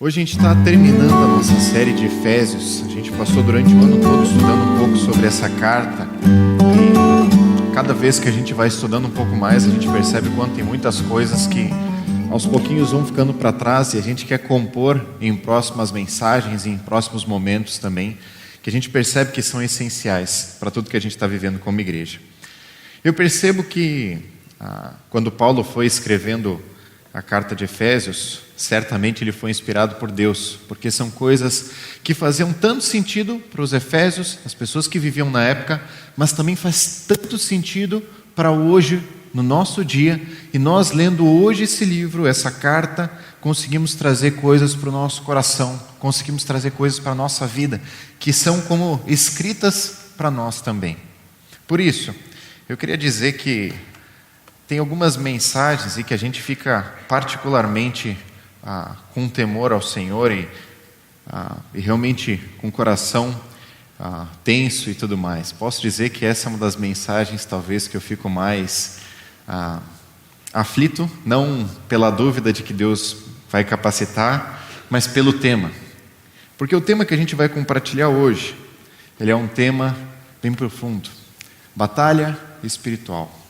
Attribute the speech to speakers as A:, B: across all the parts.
A: Hoje a gente está terminando a nossa série de Efésios. A gente passou durante o ano todo estudando um pouco sobre essa carta. E cada vez que a gente vai estudando um pouco mais, a gente percebe quanto tem muitas coisas que aos pouquinhos vão ficando para trás e a gente quer compor em próximas mensagens, em próximos momentos também, que a gente percebe que são essenciais para tudo que a gente está vivendo como igreja. Eu percebo que quando Paulo foi escrevendo a carta de Efésios, certamente ele foi inspirado por Deus, porque são coisas que faziam tanto sentido para os efésios, as pessoas que viviam na época, mas também faz tanto sentido para hoje, no nosso dia, e nós lendo hoje esse livro, essa carta, conseguimos trazer coisas para o nosso coração, conseguimos trazer coisas para a nossa vida, que são como escritas para nós também. Por isso, eu queria dizer que tem algumas mensagens e que a gente fica particularmente com temor ao Senhor e realmente com o coração tenso e tudo mais. Posso dizer que essa é uma das mensagens talvez que eu fico mais aflito, não pela dúvida de que Deus vai capacitar, mas pelo tema. Porque o tema que a gente vai compartilhar hoje, ele é um tema bem profundo. Batalha espiritual.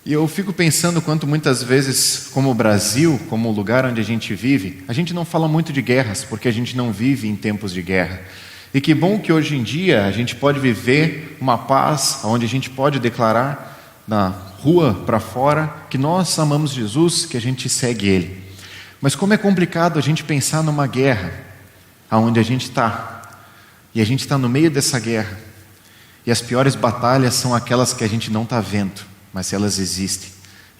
A: E eu fico pensando quanto muitas vezes, como o Brasil, como o lugar onde a gente vive, a gente não fala muito de guerras, porque a gente não vive em tempos de guerra. E que bom que hoje em dia a gente pode viver uma paz, onde a gente pode declarar na rua para fora que nós amamos Jesus, que a gente segue Ele. Mas como é complicado a gente pensar numa guerra, onde a gente está, e a gente está no meio dessa guerra, e as piores batalhas são aquelas que a gente não está vendo, mas elas existem.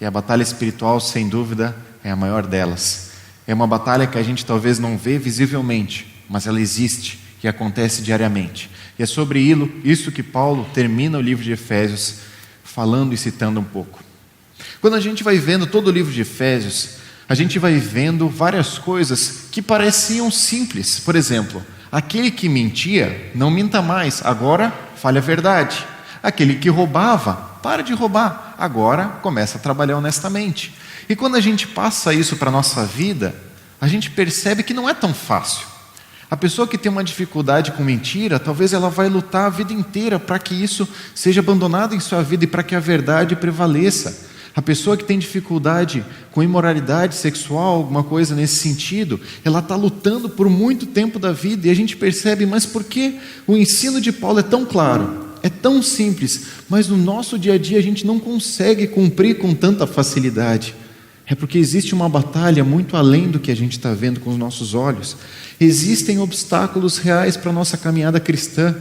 A: E a batalha espiritual, sem dúvida, é a maior delas. É uma batalha que a gente talvez não vê visivelmente, mas ela existe e acontece diariamente. E é sobre isso que Paulo termina o livro de Efésios, falando e citando um pouco. Quando a gente vai vendo todo o livro de Efésios, a gente vai vendo várias coisas que pareciam simples. Por exemplo, aquele que mentia, não minta mais, agora fale a verdade. Aquele que roubava, para de roubar, agora começa a trabalhar honestamente. E quando a gente passa isso para a nossa vida, a gente percebe que não é tão fácil. A pessoa que tem uma dificuldade com mentira, talvez ela vai lutar a vida inteira para que isso seja abandonado em sua vida e para que a verdade prevaleça. A pessoa que tem dificuldade com imoralidade sexual, alguma coisa nesse sentido, ela está lutando por muito tempo da vida e a gente percebe, mas por que o ensino de Paulo é tão claro? É tão simples, mas no nosso dia a dia a gente não consegue cumprir com tanta facilidade. É porque existe uma batalha muito além do que a gente está vendo com os nossos olhos. Existem obstáculos reais para a nossa caminhada cristã.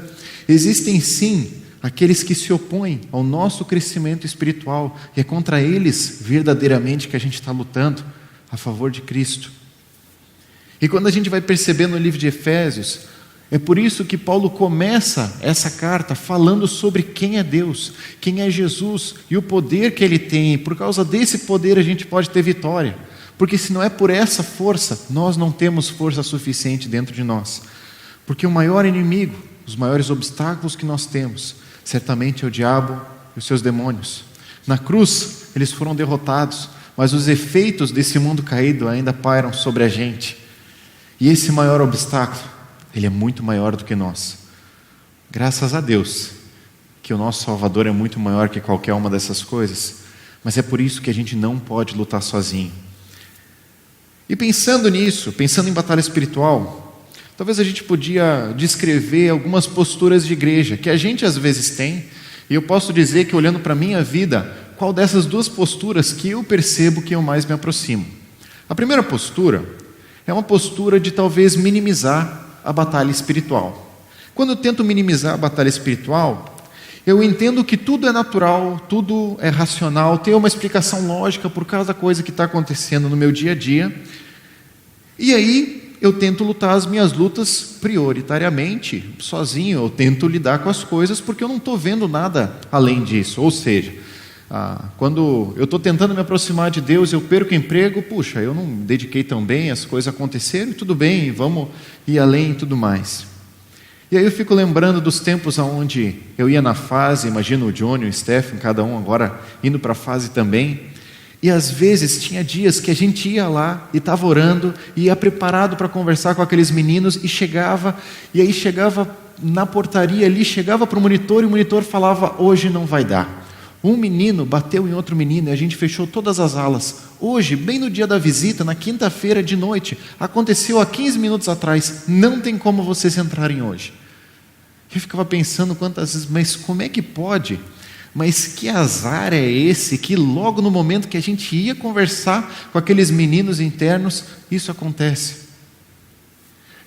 A: Existem sim aqueles que se opõem ao nosso crescimento espiritual, e é contra eles verdadeiramente que a gente está lutando a favor de Cristo. E quando a gente vai perceber no livro de Efésios, é por isso que Paulo começa essa carta falando sobre quem é Deus, quem é Jesus e o poder que Ele tem. E por causa desse poder a gente pode ter vitória, porque se não é por essa força, nós não temos força suficiente dentro de nós. Porque o maior inimigo, os maiores obstáculos que nós temos, certamente é o diabo e os seus demônios. Na cruz eles foram derrotados, mas os efeitos desse mundo caído ainda pairam sobre a gente. E esse maior obstáculo, ele é muito maior do que nós. Graças a Deus que o nosso Salvador é muito maior que qualquer uma dessas coisas, mas é por isso que a gente não pode lutar sozinho. E pensando nisso, pensando em batalha espiritual, talvez a gente podia descrever algumas posturas de igreja que a gente às vezes tem, e eu posso dizer que olhando para a minha vida, qual dessas duas posturas que eu percebo que eu mais me aproximo. A primeira postura é uma postura de talvez minimizar a batalha espiritual. Quando eu tento minimizar a batalha espiritual, eu entendo que tudo é natural, tudo é racional, tem uma explicação lógica por cada coisa que está acontecendo no meu dia a dia, e aí eu tento lutar as minhas lutas prioritariamente, sozinho. Eu tento lidar com as coisas porque eu não estou vendo nada além disso. Ou seja, quando eu estou tentando me aproximar de Deus, eu perco o emprego, puxa, eu não me dediquei tão bem, as coisas aconteceram, tudo bem, vamos ir além e tudo mais. E aí eu fico lembrando dos tempos onde eu ia na fase, imagino o Johnny, o Stephen, cada um agora indo para a fase também, E às vezes tinha dias que a gente ia lá e estava orando, e ia preparado para conversar com aqueles meninos, e chegava na portaria ali, chegava para o monitor, e o monitor falava: hoje não vai dar. Um menino bateu em outro menino e a gente fechou todas as alas. Hoje, bem no dia da visita, na quinta-feira de noite, aconteceu há 15 minutos atrás, não tem como vocês entrarem hoje. Eu ficava pensando quantas vezes, mas como é que pode? Mas que azar é esse, que logo no momento que a gente ia conversar com aqueles meninos internos, isso acontece.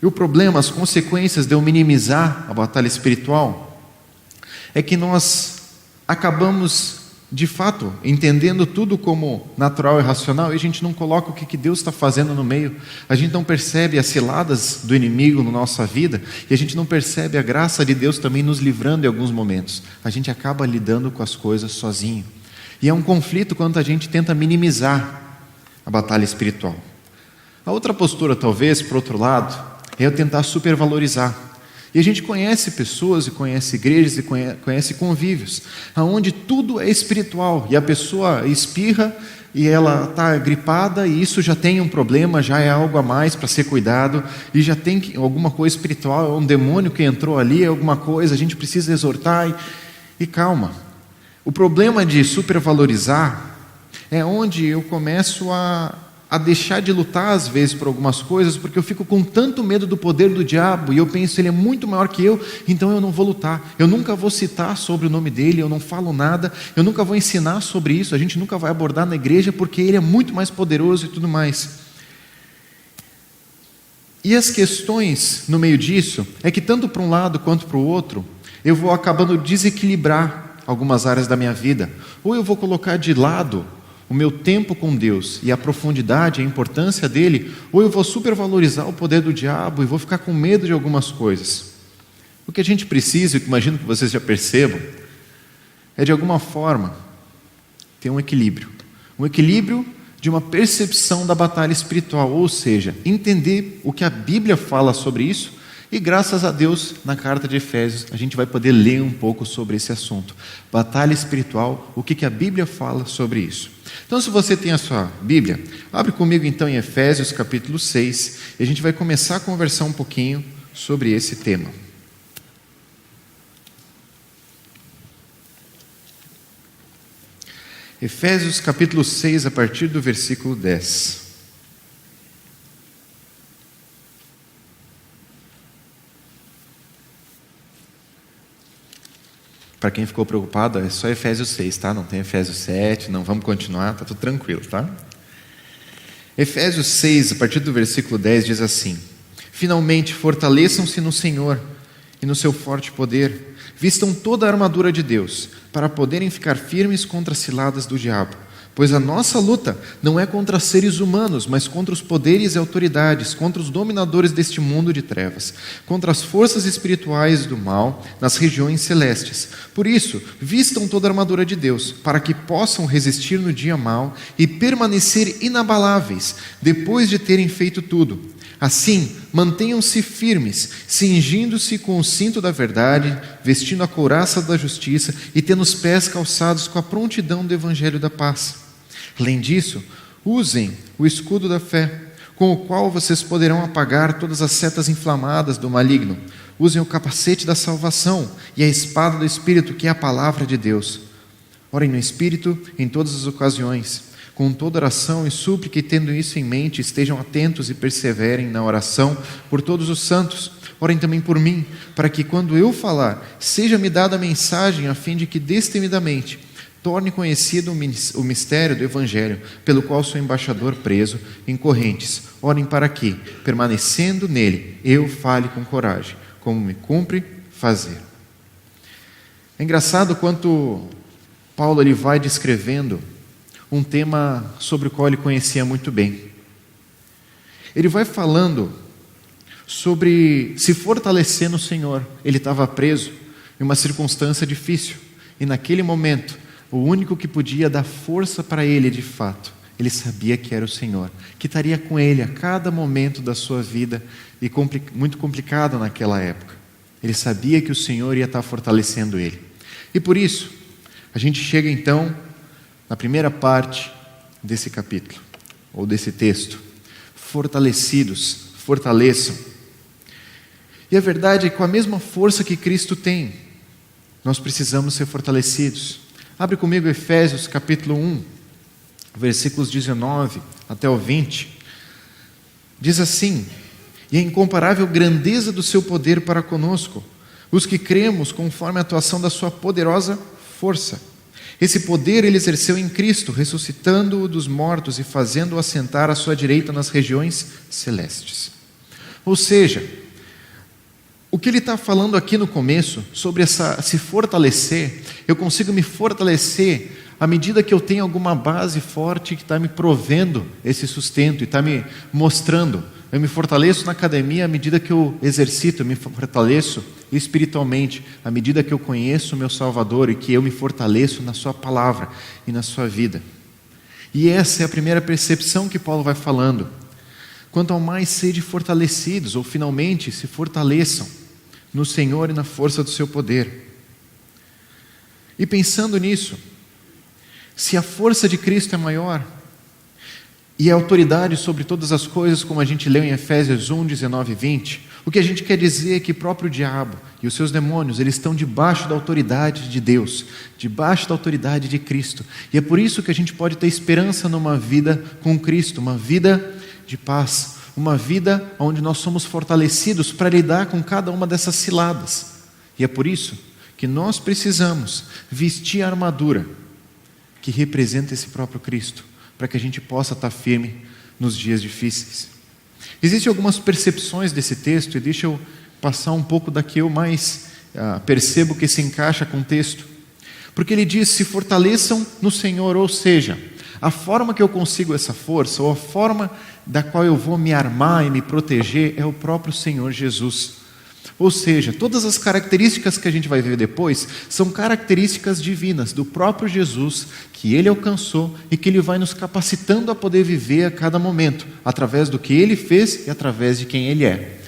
A: E o problema, as consequências de eu minimizar a batalha espiritual, é que nós acabamos, de fato, entendendo tudo como natural e racional, e a gente não coloca o que Deus está fazendo no meio. A gente não percebe as ciladas do inimigo na nossa vida, e a gente não percebe a graça de Deus também nos livrando em alguns momentos. A gente acaba lidando com as coisas sozinho. E é um conflito quando a gente tenta minimizar a batalha espiritual. A outra postura, talvez, por outro lado, é eu tentar supervalorizar. E a gente conhece pessoas, e conhece igrejas, e conhece convívios, onde tudo é espiritual, e a pessoa espirra, e ela está gripada, e isso já tem um problema, já é algo a mais para ser cuidado, e já tem alguma coisa espiritual, é um demônio que entrou ali, é alguma coisa, a gente precisa exortar, e calma. O problema de supervalorizar é onde eu começo a deixar de lutar às vezes por algumas coisas, porque eu fico com tanto medo do poder do diabo, e eu penso, ele é muito maior que eu, então eu não vou lutar, eu nunca vou citar sobre o nome dele, eu não falo nada, eu nunca vou ensinar sobre isso, a gente nunca vai abordar na igreja, porque ele é muito mais poderoso e tudo mais. E as questões no meio disso, é que tanto para um lado quanto para o outro, eu vou acabando desequilibrar algumas áreas da minha vida, ou eu vou colocar de lado o meu tempo com Deus e a profundidade, a importância dele, ou eu vou supervalorizar o poder do diabo e vou ficar com medo de algumas coisas. O que a gente precisa, e que imagino que vocês já percebam, é de alguma forma ter um equilíbrio de uma percepção da batalha espiritual, ou seja, entender o que a Bíblia fala sobre isso, e graças a Deus, na carta de Efésios, a gente vai poder ler um pouco sobre esse assunto. Batalha espiritual, o que a Bíblia fala sobre isso. Então, se você tem a sua Bíblia, abre comigo então em Efésios capítulo 6, e a gente vai começar a conversar um pouquinho sobre esse tema. Efésios capítulo 6, a partir do versículo 10. Para quem ficou preocupado, é só Efésios 6, tá? Não tem Efésios 7, não, vamos continuar, tá tudo tranquilo, tá? Efésios 6, a partir do versículo 10, diz assim: finalmente, fortaleçam-se no Senhor e no seu forte poder, vistam toda a armadura de Deus, para poderem ficar firmes contra as ciladas do diabo. Pois a nossa luta não é contra seres humanos, mas contra os poderes e autoridades, contra os dominadores deste mundo de trevas, contra as forças espirituais do mal nas regiões celestes. Por isso, vistam toda a armadura de Deus, para que possam resistir no dia mau e permanecer inabaláveis, depois de terem feito tudo. Assim, mantenham-se firmes, cingindo-se com o cinto da verdade, vestindo a couraça da justiça e tendo os pés calçados com a prontidão do evangelho da paz. Além disso, usem o escudo da fé, com o qual vocês poderão apagar todas as setas inflamadas do maligno. Usem o capacete da salvação e a espada do Espírito, que é a palavra de Deus. Orem no Espírito em todas as ocasiões, com toda oração e súplica, e tendo isso em mente, estejam atentos e perseverem na oração por todos os santos. Orem também por mim, para que quando eu falar, seja-me dada a mensagem, a fim de que destemidamente torne conhecido o mistério do Evangelho, pelo qual sou embaixador preso em correntes. Orem para que, permanecendo nele, eu fale com coragem, como me cumpre fazer. É engraçado quanto Paulo ele vai descrevendo um tema sobre o qual ele conhecia muito bem. Ele vai falando sobre se fortalecer no Senhor. Ele estava preso em uma circunstância difícil, e naquele momento, o único que podia dar força para ele de fato, ele sabia que era o Senhor, que estaria com ele a cada momento da sua vida, e muito complicado naquela época. Ele sabia que o Senhor ia estar fortalecendo ele. E por isso, a gente chega então na primeira parte desse capítulo, ou desse texto. Fortalecidos, fortaleçam. E a verdade é que com a mesma força que Cristo tem, nós precisamos ser fortalecidos. Abre comigo Efésios capítulo 1, versículos 19 até o 20. Diz assim: e a incomparável grandeza do seu poder para conosco, os que cremos conforme a atuação da sua poderosa força. Esse poder ele exerceu em Cristo, ressuscitando-o dos mortos e fazendo-o assentar à sua direita nas regiões celestes. Ou seja, o que ele está falando aqui no começo, sobre se fortalecer, eu consigo me fortalecer à medida que eu tenho alguma base forte que está me provendo esse sustento e está me mostrando. Eu me fortaleço na academia à medida que eu exercito, eu me fortaleço espiritualmente, à medida que eu conheço o meu Salvador e que eu me fortaleço na sua palavra e na sua vida. E essa é a primeira percepção que Paulo vai falando. Quanto ao mais sede fortalecidos, ou finalmente se fortaleçam no Senhor e na força do seu poder. E pensando nisso, se a força de Cristo é maior, e a autoridade sobre todas as coisas, como a gente leu em Efésios 1, 19 e 20, o que a gente quer dizer é que o próprio diabo e os seus demônios, eles estão debaixo da autoridade de Deus, debaixo da autoridade de Cristo. E é por isso que a gente pode ter esperança numa vida com Cristo, uma vida de paz, uma vida onde nós somos fortalecidos para lidar com cada uma dessas ciladas. E é por isso que nós precisamos vestir a armadura que representa esse próprio Cristo, para que a gente possa estar firme nos dias difíceis. Existem algumas percepções desse texto, e deixa eu passar um pouco da que eu mais percebo que se encaixa com o texto. Porque ele diz: se fortaleçam no Senhor, ou seja, a forma que eu consigo essa força, ou a forma da qual eu vou me armar e me proteger, é o próprio Senhor Jesus. Ou seja, todas as características que a gente vai ver depois são características divinas do próprio Jesus, que Ele alcançou e que Ele vai nos capacitando a poder viver a cada momento, através do que Ele fez e através de quem Ele é.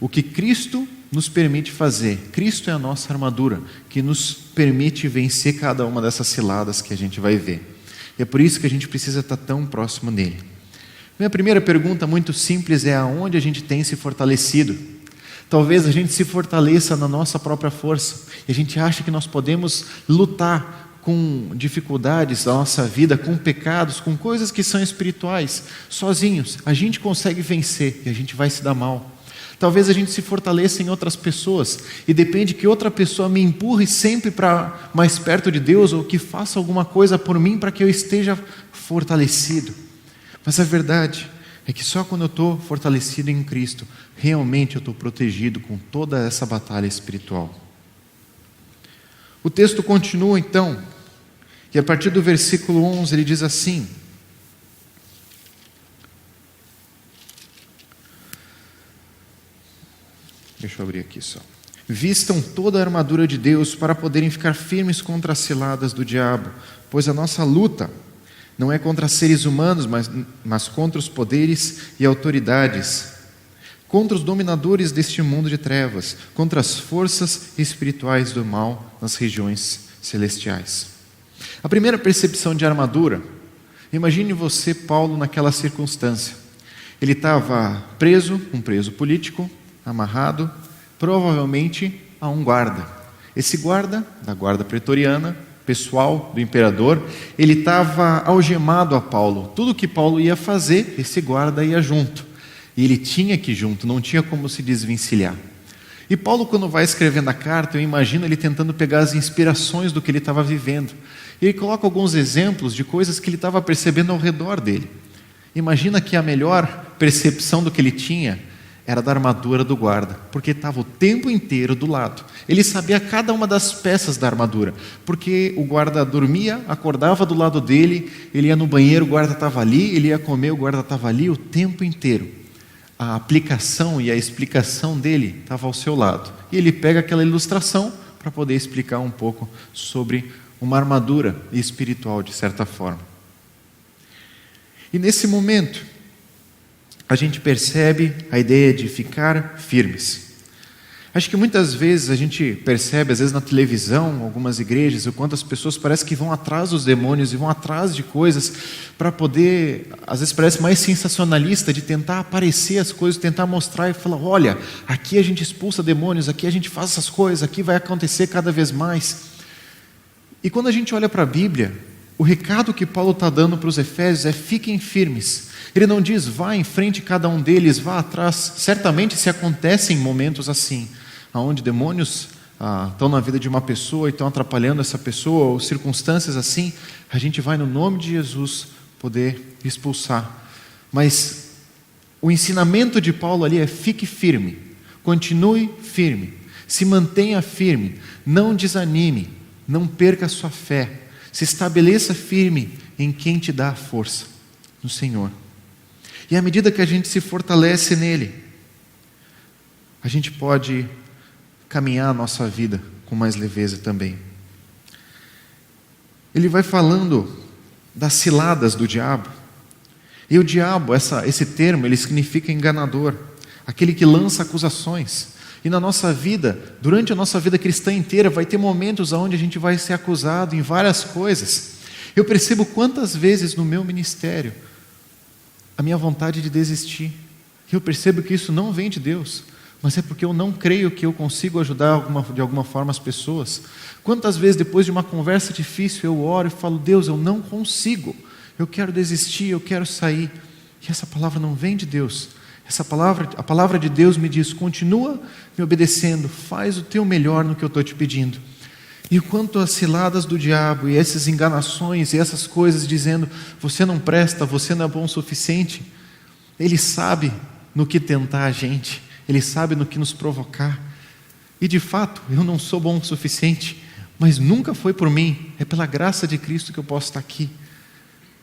A: O que Cristo nos permite fazer, Cristo é a nossa armadura, que nos permite vencer cada uma dessas ciladas que a gente vai ver. E é por isso que a gente precisa estar tão próximo dEle. Minha primeira pergunta, muito simples, é: aonde a gente tem se fortalecido? Talvez a gente se fortaleça na nossa própria força, e a gente acha que nós podemos lutar com dificuldades da nossa vida, com pecados, com coisas que são espirituais, sozinhos. A gente consegue vencer e a gente vai se dar mal. Talvez a gente se fortaleça em outras pessoas, e depende que outra pessoa me empurre sempre para mais perto de Deus, ou que faça alguma coisa por mim para que eu esteja fortalecido. Mas a verdade é que só quando eu estou fortalecido em Cristo, realmente eu estou protegido com toda essa batalha espiritual. O texto continua então, e a partir do versículo 11 ele diz assim: deixa eu abrir aqui só. Vistam toda a armadura de Deus para poderem ficar firmes contra as ciladas do diabo, pois a nossa luta não é contra seres humanos, mas contra os poderes e autoridades, contra os dominadores deste mundo de trevas, contra as forças espirituais do mal nas regiões celestiais. A primeira percepção de armadura, imagine você, Paulo, naquela circunstância. Ele estava preso, um preso político, amarrado, provavelmente a um guarda. Esse guarda, da guarda pretoriana, pessoal do imperador, ele estava algemado a Paulo. Tudo que Paulo ia fazer, esse guarda ia junto. E ele tinha que ir junto, não tinha como se desvencilhar. E Paulo, quando vai escrevendo a carta, eu imagino ele tentando pegar as inspirações do que ele estava vivendo. E ele coloca alguns exemplos de coisas que ele estava percebendo ao redor dele. Imagina que a melhor percepção do que ele tinha era da armadura do guarda, porque estava o tempo inteiro do lado. Ele sabia cada uma das peças da armadura, porque o guarda dormia, acordava do lado dele, ele ia no banheiro, o guarda estava ali, ele ia comer, o guarda estava ali o tempo inteiro. A aplicação e a explicação dele estava ao seu lado. E ele pega aquela ilustração para poder explicar um pouco sobre uma armadura espiritual, de certa forma. E nesse momento, a gente percebe a ideia de ficar firmes. Acho que muitas vezes a gente percebe, às vezes na televisão, algumas igrejas, o quanto as pessoas parecem que vão atrás dos demônios e vão atrás de coisas para poder, às vezes parece mais sensacionalista, de tentar aparecer as coisas, tentar mostrar e falar, olha, aqui a gente expulsa demônios, aqui a gente faz essas coisas, aqui vai acontecer cada vez mais. E quando a gente olha para a Bíblia, o recado que Paulo está dando para os Efésios é: fiquem firmes. Ele não diz, vá em frente cada um deles, vá atrás. Certamente se acontecem momentos assim, onde demônios estão na vida de uma pessoa e estão atrapalhando essa pessoa, ou circunstâncias assim, a gente vai no nome de Jesus poder expulsar. Mas o ensinamento de Paulo ali é: fique firme, continue firme, se mantenha firme, não desanime, não perca a sua fé, se estabeleça firme em quem te dá a força, no Senhor. E à medida que a gente se fortalece nele, a gente pode caminhar a nossa vida com mais leveza também. Ele vai falando das ciladas do diabo. E o diabo, esse termo, ele significa enganador, aquele que lança acusações. E na nossa vida, durante a nossa vida cristã inteira, vai ter momentos onde a gente vai ser acusado em várias coisas. Eu percebo quantas vezes no meu ministério a minha vontade de desistir. Eu percebo que isso não vem de Deus, mas é porque eu não creio que eu consigo ajudar de alguma forma as pessoas. Quantas vezes depois de uma conversa difícil eu oro e falo: Deus, eu não consigo, eu quero desistir, eu quero sair. E essa palavra não vem de Deus. A palavra de Deus me diz: continua me obedecendo, faz o teu melhor no que eu estou te pedindo. E quanto às ciladas do diabo e essas enganações e essas coisas dizendo: você não presta, você não é bom o suficiente, ele sabe no que tentar a gente, ele sabe no que nos provocar. E de fato, eu não sou bom o suficiente, mas nunca foi por mim, é pela graça de Cristo que eu posso estar aqui.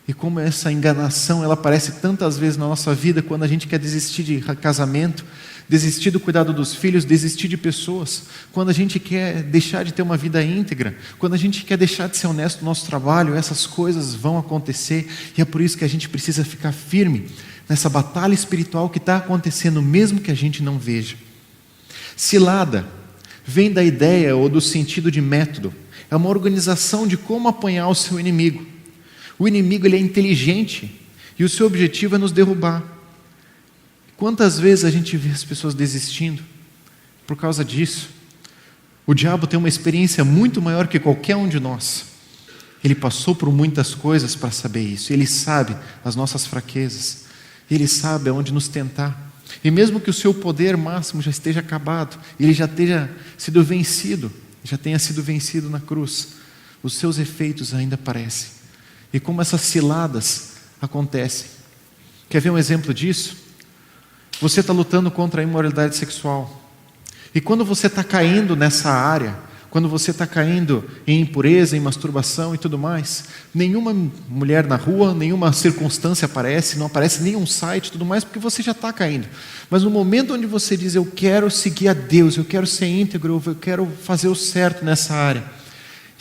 A: E como essa enganação, ela aparece tantas vezes na nossa vida, quando a gente quer desistir de casamento, desistir do cuidado dos filhos, desistir de pessoas, quando a gente quer deixar de ter uma vida íntegra, quando a gente quer deixar de ser honesto no nosso trabalho, essas coisas vão acontecer, e é por isso que a gente precisa ficar firme nessa batalha espiritual que está acontecendo, mesmo que a gente não veja. Cilada vem da ideia ou do sentido de método, é uma organização de como apanhar o seu inimigo. O inimigo, ele é inteligente e o seu objetivo é nos derrubar. Quantas vezes a gente vê as pessoas desistindo por causa disso? O diabo tem uma experiência muito maior que qualquer um de nós. Ele passou por muitas coisas para saber isso. Ele sabe as nossas fraquezas. Ele sabe aonde nos tentar. E mesmo que o seu poder máximo já esteja acabado, ele já tenha sido vencido, na cruz, os seus efeitos ainda aparecem. E como essas ciladas acontecem. Quer ver um exemplo disso? Você está lutando contra a imoralidade sexual. E quando você está caindo nessa área, quando você está caindo em impureza, em masturbação e tudo mais, nenhuma mulher na rua, nenhuma circunstância aparece, não aparece nenhum site e tudo mais, porque você já está caindo. Mas no momento onde você diz: eu quero seguir a Deus, eu quero ser íntegro, eu quero fazer o certo nessa área,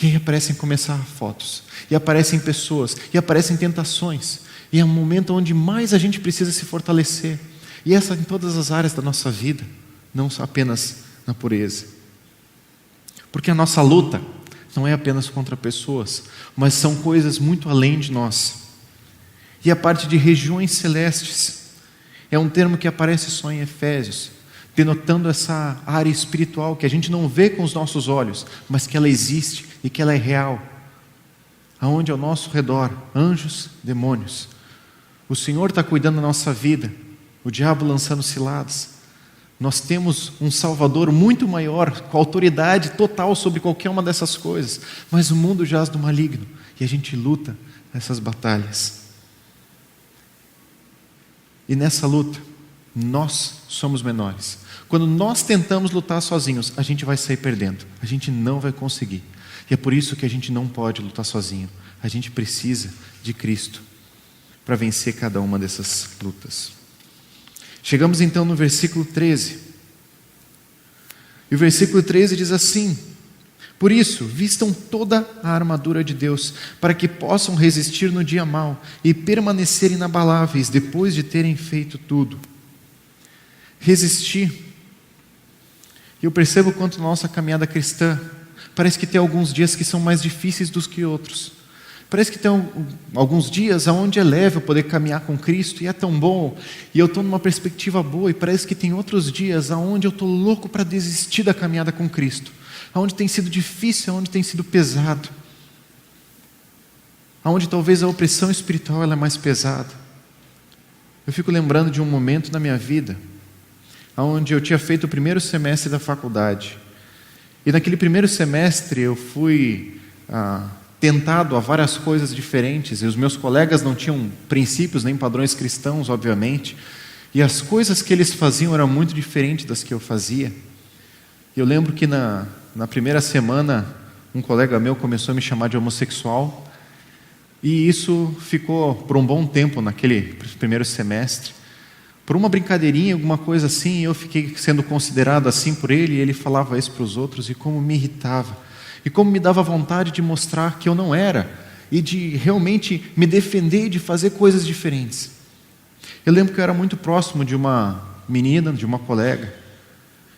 A: e aí aparecem começar fotos, e aparecem pessoas, e aparecem tentações, e é um momento onde mais a gente precisa se fortalecer, e essa em todas as áreas da nossa vida, não só apenas na pureza, porque a nossa luta não é apenas contra pessoas, mas são coisas muito além de nós. E a parte de regiões celestes é um termo que aparece só em Efésios, denotando essa área espiritual que a gente não vê com os nossos olhos, mas que ela existe e que ela é real, aonde ao nosso redor, anjos, demônios, o Senhor está cuidando da nossa vida, o diabo lançando ciladas. Nós temos um Salvador muito maior, com autoridade total sobre qualquer uma dessas coisas, mas o mundo jaz do maligno, e a gente luta nessas batalhas. E nessa luta, nós somos menores. Quando nós tentamos lutar sozinhos, a gente vai sair perdendo, a gente não vai conseguir. E é por isso que a gente não pode lutar sozinho. A gente precisa de Cristo para vencer cada uma dessas lutas. Chegamos então no versículo 13. E o versículo 13 diz assim: por isso, vistam toda a armadura de Deus, para que possam resistir no dia mau e permanecer inabaláveis depois de terem feito tudo. Resistir E eu percebo quanto na nossa caminhada cristã, parece que tem alguns dias que são mais difíceis do que outros. Parece que tem alguns dias onde é leve eu poder caminhar com Cristo, e é tão bom, e eu estou numa perspectiva boa, e parece que tem outros dias onde eu estou louco para desistir da caminhada com Cristo, onde tem sido difícil, onde tem sido pesado, onde talvez a opressão espiritual ela é mais pesada. Eu fico lembrando de um momento na minha vida, onde eu tinha feito o primeiro semestre da faculdade, e naquele primeiro semestre eu fui tentado a várias coisas diferentes, e os meus colegas não tinham princípios nem padrões cristãos, obviamente, e as coisas que eles faziam eram muito diferentes das que eu fazia. E eu lembro que na primeira semana, um colega meu começou a me chamar de homossexual, e isso ficou por um bom tempo naquele primeiro semestre. Por uma brincadeirinha, alguma coisa assim, eu fiquei sendo considerado assim por ele, e ele falava isso para os outros, e como me irritava. E como me dava vontade de mostrar que eu não era, e de realmente me defender e de fazer coisas diferentes. Eu lembro que eu era muito próximo de uma menina, de uma colega,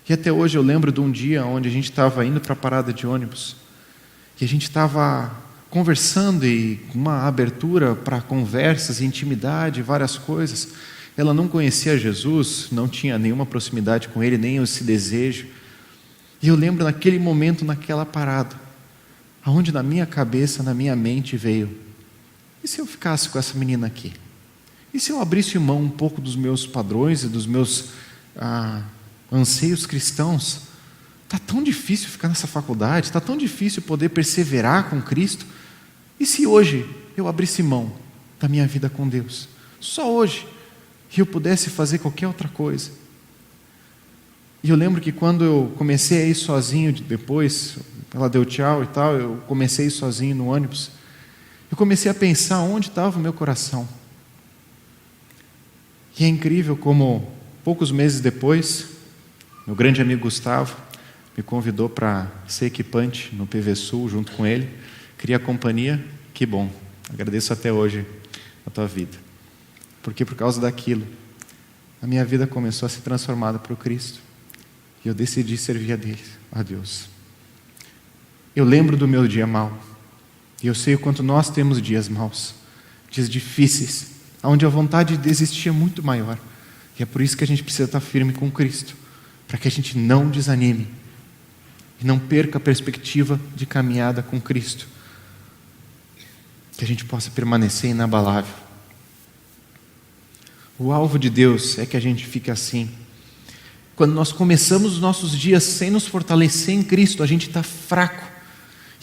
A: e até hoje eu lembro de um dia onde a gente estava indo para a parada de ônibus, e a gente estava conversando e com uma abertura para conversas, intimidade, várias coisas. Ela não conhecia Jesus, não tinha nenhuma proximidade com Ele, nem esse desejo. E eu lembro naquele momento, naquela parada, aonde na minha cabeça, na minha mente veio: e se eu ficasse com essa menina aqui? E se eu abrisse mão um pouco dos meus padrões e dos meus anseios cristãos? Está tão difícil ficar nessa faculdade, está tão difícil poder perseverar com Cristo. E se hoje eu abrisse mão da minha vida com Deus? Só hoje, que eu pudesse fazer qualquer outra coisa. E eu lembro que quando eu comecei a ir sozinho, depois, ela deu tchau e tal, eu comecei a ir sozinho no ônibus, eu comecei a pensar onde estava o meu coração. E é incrível como, poucos meses depois, meu grande amigo Gustavo me convidou para ser equipante no PV Sul, junto com ele, queria companhia, que bom, agradeço até hoje a tua vida. Porque por causa daquilo, a minha vida começou a ser transformada para o Cristo. E eu decidi servir a Deus. Eu lembro do meu dia mau. E eu sei o quanto nós temos dias maus. Dias difíceis. Onde a vontade de desistir é muito maior. E é por isso que a gente precisa estar firme com Cristo. Para que a gente não desanime. E não perca a perspectiva de caminhada com Cristo. Que a gente possa permanecer inabalável. O alvo de Deus é que a gente fique assim. Quando nós começamos os nossos dias sem nos fortalecer em Cristo, a gente está fraco.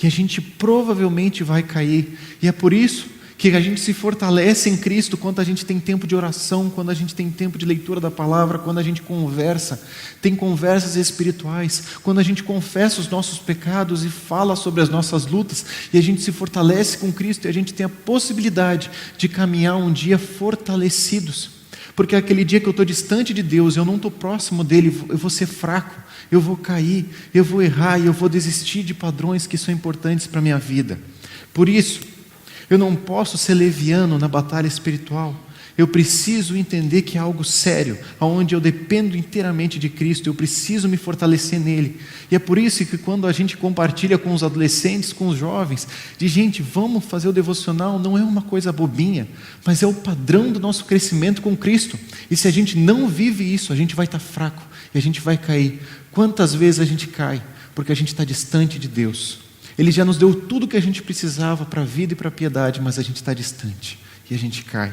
A: E a gente provavelmente vai cair. E é por isso que a gente se fortalece em Cristo quando a gente tem tempo de oração, quando a gente tem tempo de leitura da palavra, quando a gente conversa, tem conversas espirituais, quando a gente confessa os nossos pecados e fala sobre as nossas lutas, e a gente se fortalece com Cristo e a gente tem a possibilidade de caminhar um dia fortalecidos. Porque aquele dia que eu estou distante de Deus, eu não estou próximo dEle, eu vou ser fraco, eu vou cair, eu vou errar e eu vou desistir de padrões que são importantes para a minha vida. Por isso, eu não posso ser leviano na batalha espiritual. Eu preciso entender que é algo sério, onde eu dependo inteiramente de Cristo, eu preciso me fortalecer nele. E é por isso que quando a gente compartilha com os adolescentes, com os jovens, de gente, vamos fazer o devocional, não é uma coisa bobinha, mas é o padrão do nosso crescimento com Cristo. E se a gente não vive isso, a gente vai estar fraco e a gente vai cair. Quantas vezes a gente cai? Porque a gente está distante de Deus. Ele já nos deu tudo o que a gente precisava para a vida e para a piedade, mas a gente está distante e a gente cai.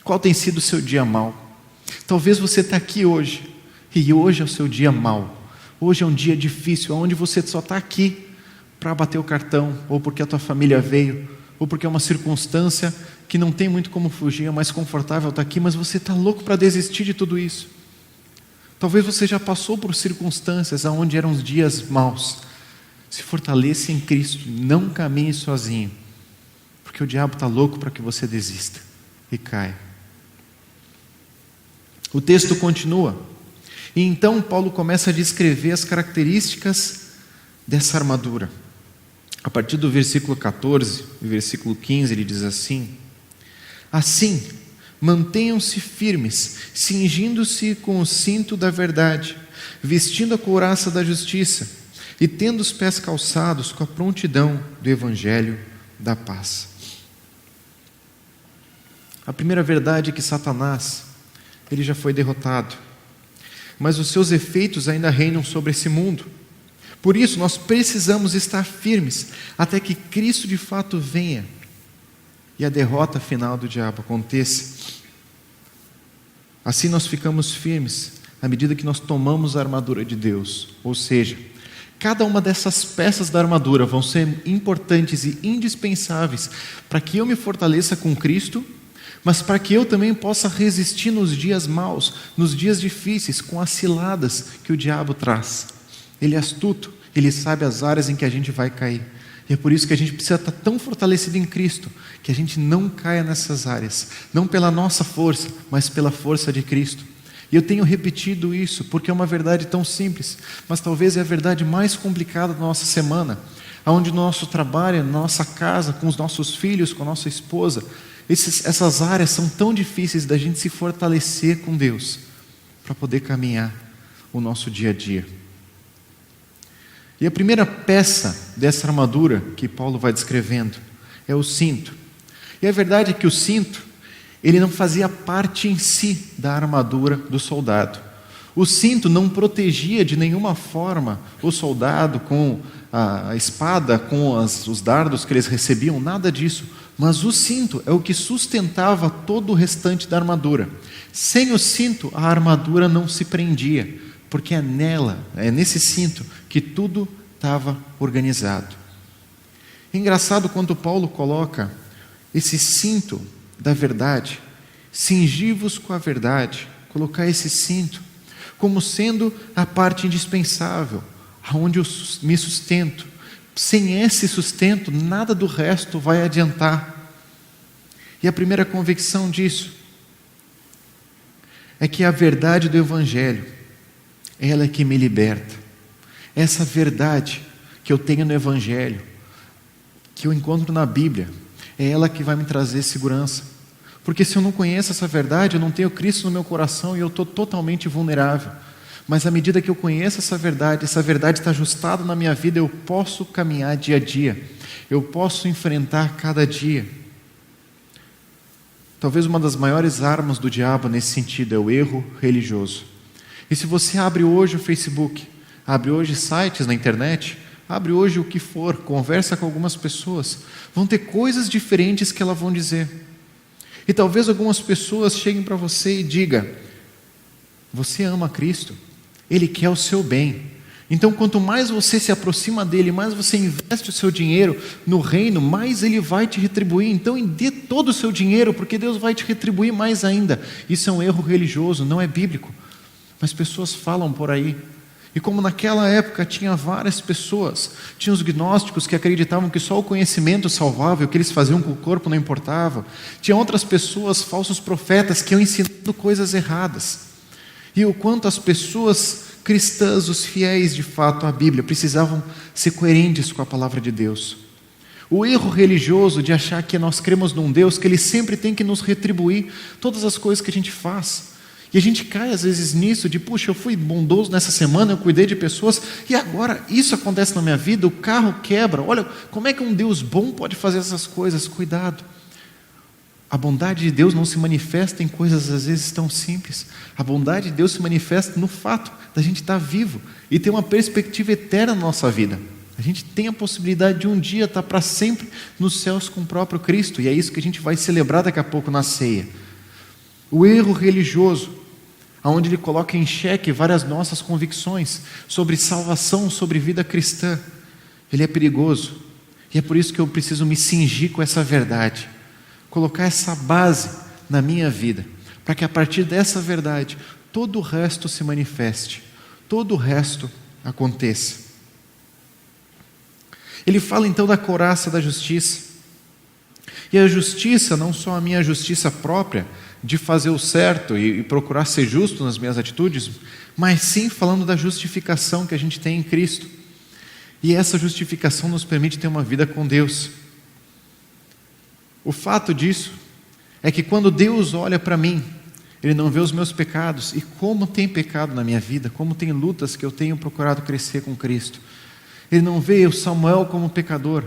A: Qual tem sido o seu dia mau? Talvez você está aqui hoje, e hoje é o seu dia mau. Hoje é um dia difícil, onde você só está aqui para bater o cartão, ou porque a tua família veio, ou porque é uma circunstância que não tem muito como fugir, é mais confortável estar aqui, mas você está louco para desistir de tudo isso. Talvez você já passou por circunstâncias onde eram os dias maus. Se fortaleça em Cristo, não caminhe sozinho, porque o diabo está louco para que você desista e caia. O texto continua, e então Paulo começa a descrever as características dessa armadura. A partir do versículo 14 e versículo 15, ele diz assim: assim, mantenham-se firmes, cingindo-se com o cinto da verdade, vestindo a couraça da justiça e tendo os pés calçados com a prontidão do evangelho da paz. A primeira verdade é que Satanás, ele já foi derrotado, mas os seus efeitos ainda reinam sobre esse mundo. Por isso, nós precisamos estar firmes até que Cristo de fato venha e a derrota final do diabo aconteça. Assim nós ficamos firmes à medida que nós tomamos a armadura de Deus. Ou seja, cada uma dessas peças da armadura vão ser importantes e indispensáveis para que eu me fortaleça com Cristo, mas para que eu também possa resistir nos dias maus, nos dias difíceis, com as ciladas que o diabo traz. Ele é astuto, ele sabe as áreas em que a gente vai cair. E é por isso que a gente precisa estar tão fortalecido em Cristo, que a gente não caia nessas áreas, não pela nossa força, mas pela força de Cristo. E eu tenho repetido isso, porque é uma verdade tão simples, mas talvez é a verdade mais complicada da nossa semana, onde no nosso trabalho, na nossa casa, com os nossos filhos, com a nossa esposa, essas áreas são tão difíceis da gente se fortalecer com Deus, para poder caminhar o nosso dia a dia. E a primeira peça dessa armadura que Paulo vai descrevendo é o cinto. E a verdade é que o cinto, ele não fazia parte em si da armadura do soldado. O cinto não protegia de nenhuma forma o soldado com a espada, com os dardos que eles recebiam, nada disso. Mas o cinto é o que sustentava todo o restante da armadura. Sem o cinto, a armadura não se prendia, porque é nesse cinto que tudo estava organizado. É engraçado quando Paulo coloca esse cinto da verdade, cingi-vos com a verdade, colocar esse cinto como sendo a parte indispensável, aonde eu me sustento. Sem esse sustento, nada do resto vai adiantar. E a primeira convicção disso é que a verdade do Evangelho, ela é que me liberta. Essa verdade que eu tenho no Evangelho, que eu encontro na Bíblia, é ela que vai me trazer segurança. Porque se eu não conheço essa verdade, eu não tenho Cristo no meu coração e eu estou totalmente vulnerável. Mas à medida que eu conheço essa verdade está ajustada na minha vida, eu posso caminhar dia a dia, eu posso enfrentar cada dia. Talvez uma das maiores armas do diabo nesse sentido é o erro religioso. E se você abre hoje o Facebook, abre hoje sites na internet, abre hoje o que for, conversa com algumas pessoas, vão ter coisas diferentes que elas vão dizer. E talvez algumas pessoas cheguem para você e digam: você ama Cristo, Ele quer o seu bem. Então quanto mais você se aproxima dEle, mais você investe o seu dinheiro no reino, mais Ele vai te retribuir. Então dê todo o seu dinheiro, porque Deus vai te retribuir mais ainda. Isso é um erro religioso, não é bíblico. Mas pessoas falam por aí. E como naquela época tinha várias pessoas, tinha os gnósticos que acreditavam que só o conhecimento salvava, e o que eles faziam com o corpo não importava. Tinha outras pessoas, falsos profetas, que iam ensinando coisas erradas. E o quanto as pessoas cristãs, os fiéis de fato à Bíblia, precisavam ser coerentes com a palavra de Deus. O erro religioso de achar que nós cremos num Deus que Ele sempre tem que nos retribuir todas as coisas que a gente faz. E a gente cai às vezes nisso de, puxa, eu fui bondoso nessa semana, eu cuidei de pessoas, e agora isso acontece na minha vida, o carro quebra. Olha, como é que um Deus bom pode fazer essas coisas? Cuidado. A bondade de Deus não se manifesta em coisas às vezes tão simples. A bondade de Deus se manifesta no fato da gente estar vivo e ter uma perspectiva eterna na nossa vida. A gente tem a possibilidade de um dia estar para sempre nos céus com o próprio Cristo, e é isso que a gente vai celebrar daqui a pouco na ceia. O erro religioso, onde ele coloca em xeque várias nossas convicções sobre salvação, sobre vida cristã, ele é perigoso. E é por isso que eu preciso me cingir com essa verdade, colocar essa base na minha vida, para que a partir dessa verdade, todo o resto se manifeste, todo o resto aconteça. Ele fala então da couraça da justiça. E a justiça, não só a minha justiça própria, de fazer o certo e procurar ser justo nas minhas atitudes, mas sim falando da justificação que a gente tem em Cristo. E essa justificação nos permite ter uma vida com Deus. O fato disso é que quando Deus olha para mim, Ele não vê os meus pecados e como tem pecado na minha vida, como tem lutas que eu tenho procurado crescer com Cristo. Ele não vê o Samuel como pecador,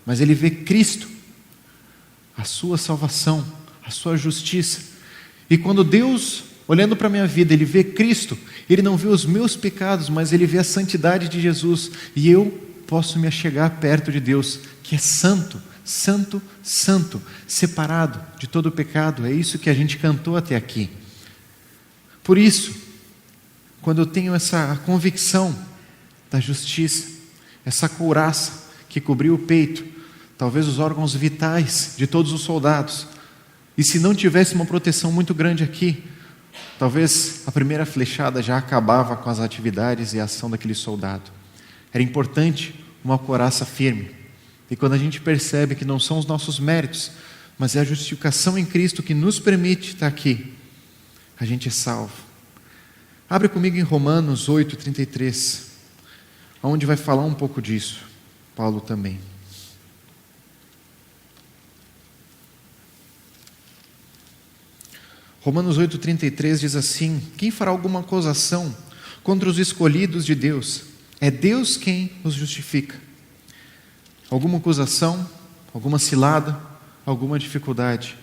A: mas ele vê Cristo, a sua salvação, a sua justiça. E quando Deus, olhando para a minha vida, ele vê Cristo, ele não vê os meus pecados, mas ele vê a santidade de Jesus. E eu posso me achegar perto de Deus, que é santo, santo, santo, separado de todo o pecado. É isso que a gente cantou até aqui. Por isso, quando eu tenho essa convicção da justiça, essa couraça que cobriu o peito, talvez os órgãos vitais de todos os soldados, e se não tivesse uma proteção muito grande aqui, talvez a primeira flechada já acabava com as atividades e a ação daquele soldado. Era importante uma couraça firme. E quando a gente percebe que não são os nossos méritos, mas é a justificação em Cristo que nos permite estar aqui, a gente é salvo. Abre comigo em Romanos 8:33, onde vai falar um pouco disso, Paulo também. Romanos 8:33 diz assim: quem fará alguma acusação contra os escolhidos de Deus? É Deus quem os justifica. Alguma acusação, alguma cilada, alguma dificuldade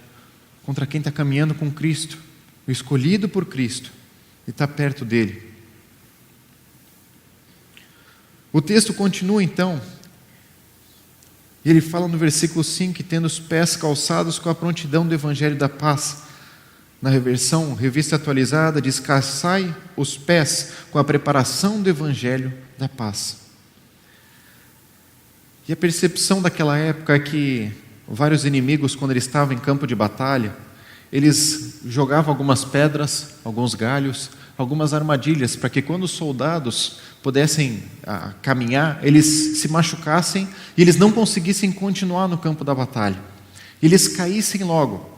A: contra quem está caminhando com Cristo, o escolhido por Cristo, e está perto dele. O texto continua então, e ele fala no versículo 5, que tendo os pés calçados com a prontidão do Evangelho da paz. Na versão Revista Atualizada diz: calçai os pés com a preparação do Evangelho da paz. E a percepção daquela época é que vários inimigos, quando eles estavam em campo de batalha, eles jogavam algumas pedras, alguns galhos, algumas armadilhas, para que quando os soldados pudessem caminhar, eles se machucassem e eles não conseguissem continuar no campo da batalha. E eles caíssem logo,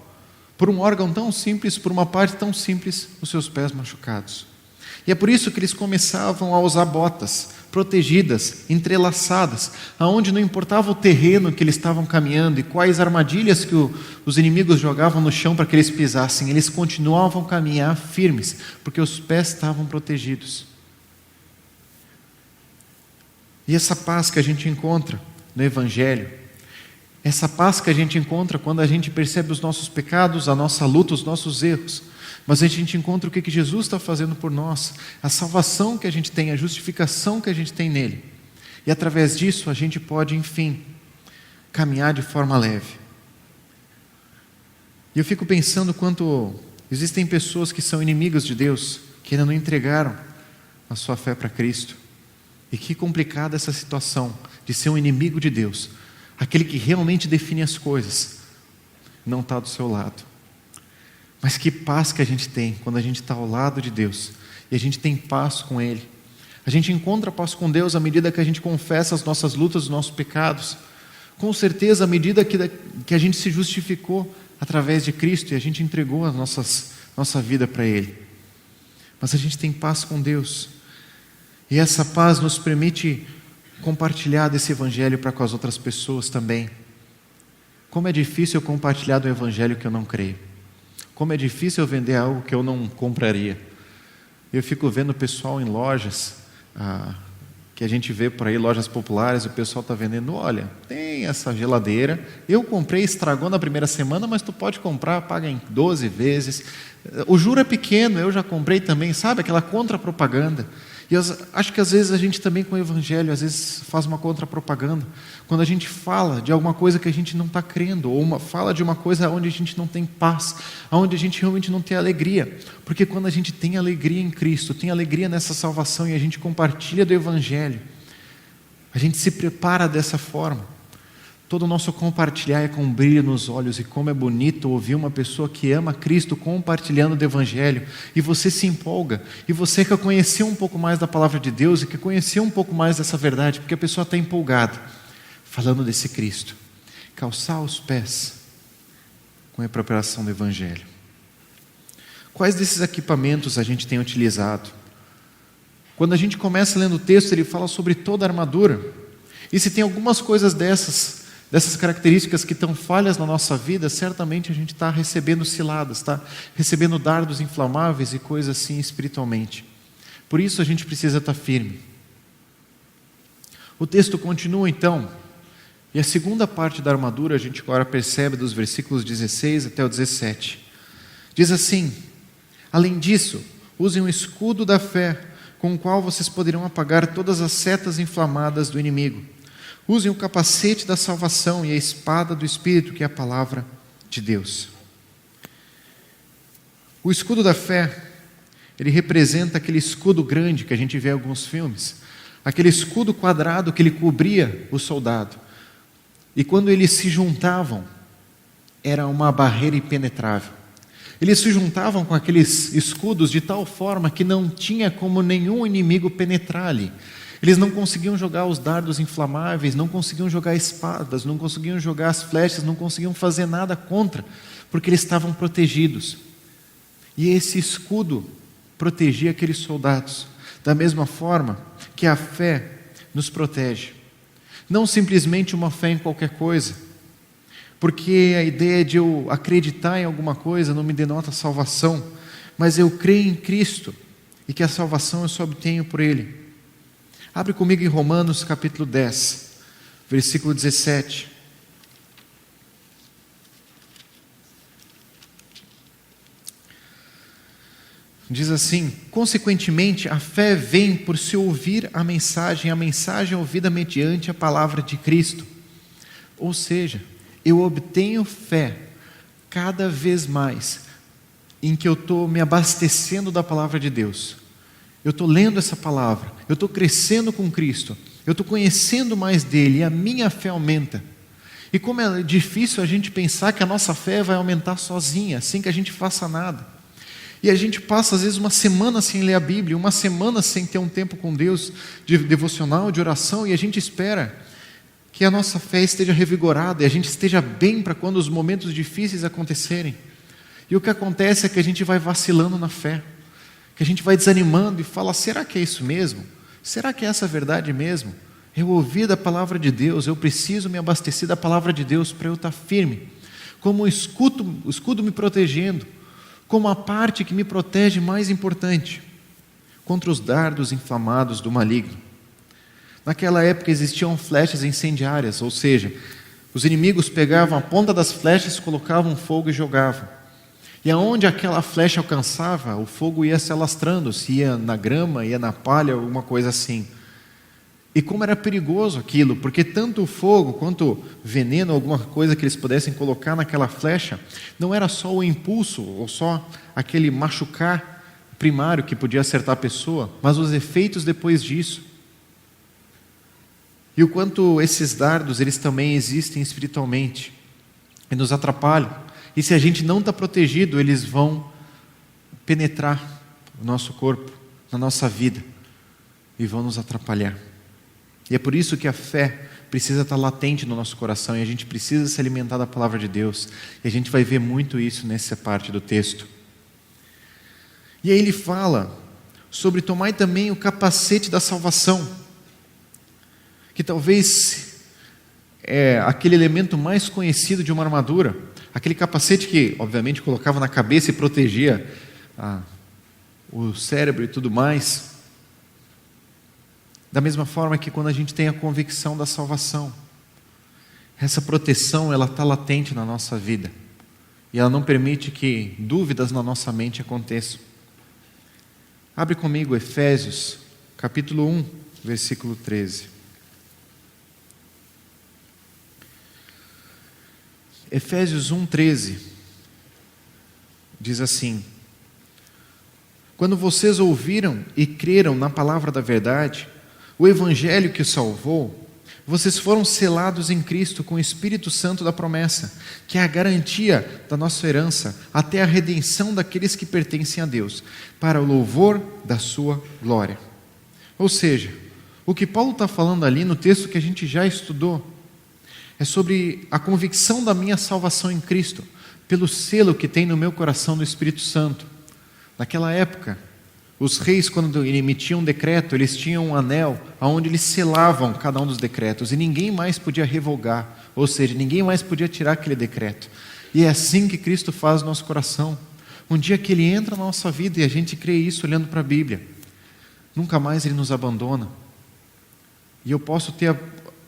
A: por um órgão tão simples, por uma parte tão simples, os seus pés machucados. E é por isso que eles começavam a usar botas protegidas, entrelaçadas, aonde não importava o terreno que eles estavam caminhando e quais armadilhas que os inimigos jogavam no chão para que eles pisassem, eles continuavam a caminhar firmes, porque os pés estavam protegidos. E essa paz que a gente encontra no Evangelho, essa paz que a gente encontra quando a gente percebe os nossos pecados, a nossa luta, os nossos erros, mas a gente encontra o que Jesus está fazendo por nós, a salvação que a gente tem, a justificação que a gente tem nele. E através disso a gente pode, enfim, caminhar de forma leve. E eu fico pensando quanto existem pessoas que são inimigas de Deus, que ainda não entregaram a sua fé para Cristo. E que complicada essa situação de ser um inimigo de Deus. Aquele que realmente define as coisas não está do seu lado. Mas que paz que a gente tem quando a gente está ao lado de Deus e a gente tem paz com Ele. A gente encontra paz com Deus à medida que a gente confessa as nossas lutas, os nossos pecados. Com certeza, à medida que a gente se justificou através de Cristo e a gente entregou a nossa vida para Ele. Mas a gente tem paz com Deus. E essa paz nos permite compartilhar desse Evangelho para com as outras pessoas também. Como é difícil eu compartilhar do Evangelho que eu não creio. Como é difícil eu vender algo que eu não compraria. Eu fico vendo o pessoal em lojas, que a gente vê por aí, lojas populares, o pessoal está vendendo, olha, tem essa geladeira, eu comprei, estragou na primeira semana, mas tu pode comprar, paga em 12 vezes. O juro é pequeno, eu já comprei também, sabe? Aquela contra-propaganda. E eu acho que às vezes a gente também com o Evangelho, às vezes faz uma contra-propaganda. Quando a gente fala de alguma coisa que a gente não está crendo, ou fala de uma coisa onde a gente não tem paz, onde a gente realmente não tem alegria. Porque quando a gente tem alegria em Cristo, tem alegria nessa salvação e a gente compartilha do Evangelho, a gente se prepara dessa forma. Todo o nosso compartilhar é com um brilho nos olhos, e como é bonito ouvir uma pessoa que ama Cristo compartilhando do Evangelho, e você se empolga, e você quer conhecer um pouco mais da palavra de Deus, e quer conhecer um pouco mais dessa verdade, porque a pessoa está empolgada, falando desse Cristo. Calçar os pés com a preparação do Evangelho. Quais desses equipamentos a gente tem utilizado? Quando a gente começa lendo o texto, ele fala sobre toda a armadura, e se tem algumas coisas dessas dessas características que estão falhas na nossa vida, certamente a gente está recebendo ciladas, está recebendo dardos inflamáveis e coisas assim espiritualmente. Por isso a gente precisa estar firme. O texto continua então, e a segunda parte da armadura a gente agora percebe dos versículos 16 até o 17. Diz assim: além disso, usem o escudo da fé, com o qual vocês poderão apagar todas as setas inflamadas do inimigo. Usem o capacete da salvação e a espada do Espírito, que é a palavra de Deus. O escudo da fé, ele representa aquele escudo grande que a gente vê em alguns filmes, aquele escudo quadrado que ele cobria o soldado. E quando eles se juntavam, era uma barreira impenetrável. Eles se juntavam com aqueles escudos de tal forma que não tinha como nenhum inimigo penetrar ali. Eles não conseguiam jogar os dardos inflamáveis, não conseguiam jogar espadas, não conseguiam jogar as flechas, não conseguiam fazer nada contra, porque eles estavam protegidos. E esse escudo protegia aqueles soldados, da mesma forma que a fé nos protege. Não simplesmente uma fé em qualquer coisa, porque a ideia de eu acreditar em alguma coisa não me denota salvação, mas eu creio em Cristo e que a salvação eu só obtenho por Ele. Abre comigo em Romanos capítulo 10, versículo 17. Diz assim: consequentemente, a fé vem por se ouvir a mensagem é ouvida mediante a palavra de Cristo. Ou seja, eu obtenho fé cada vez mais em que eu estou me abastecendo da palavra de Deus. Eu estou lendo essa palavra, eu estou crescendo com Cristo, eu estou conhecendo mais dele e a minha fé aumenta. E como é difícil a gente pensar que a nossa fé vai aumentar sozinha, sem que a gente faça nada. E a gente passa às vezes uma semana sem ler a Bíblia, uma semana sem ter um tempo com Deus, de devocional, de oração, e a gente espera que a nossa fé esteja revigorada e a gente esteja bem para quando os momentos difíceis acontecerem. E o que acontece é que a gente vai vacilando na fé, que a gente vai desanimando e fala: será que é isso mesmo? Será que é essa a verdade mesmo? Eu ouvi da palavra de Deus, eu preciso me abastecer da palavra de Deus para eu estar firme, como o escudo me protegendo, como a parte que me protege mais importante, contra os dardos inflamados do maligno. Naquela época existiam flechas incendiárias, ou seja, os inimigos pegavam a ponta das flechas, colocavam fogo e jogavam. E aonde aquela flecha alcançava, o fogo ia se alastrando, se ia na grama, ia na palha, alguma coisa assim. E como era perigoso aquilo, porque tanto o fogo quanto veneno, alguma coisa que eles pudessem colocar naquela flecha, não era só o impulso, ou só aquele machucar primário que podia acertar a pessoa, mas os efeitos depois disso. E o quanto esses dardos, eles também existem espiritualmente, e nos atrapalham. E se a gente não está protegido, eles vão penetrar o nosso corpo, na nossa vida, e vão nos atrapalhar. E é por isso que a fé precisa estar latente no nosso coração, e a gente precisa se alimentar da palavra de Deus. E a gente vai ver muito isso nessa parte do texto. E aí ele fala sobre tomar também o capacete da salvação, que talvez é aquele elemento mais conhecido de uma armadura, aquele capacete que obviamente colocava na cabeça e protegia o cérebro e tudo mais. Da mesma forma que quando a gente tem a convicção da salvação, essa proteção ela está latente na nossa vida, e ela não permite que dúvidas na nossa mente aconteçam. Abre comigo Efésios capítulo 1, versículo 13. Efésios 1:13 diz assim: quando vocês ouviram e creram na palavra da verdade, o evangelho que os salvou, vocês foram selados em Cristo com o Espírito Santo da promessa, que é a garantia da nossa herança, até a redenção daqueles que pertencem a Deus, para o louvor da sua glória. Ou seja, o que Paulo está falando ali no texto que a gente já estudou, é sobre a convicção da minha salvação em Cristo, pelo selo que tem no meu coração do Espírito Santo. Naquela época, Os reis, quando emitiam um decreto, eles tinham um anel onde eles selavam cada um dos decretos, e ninguém mais podia revogar, ou seja, ninguém mais podia tirar aquele decreto. E é assim que Cristo faz no nosso coração. Um dia que Ele entra na nossa vida, e a gente crê isso olhando para a Bíblia, nunca mais Ele nos abandona. E eu posso ter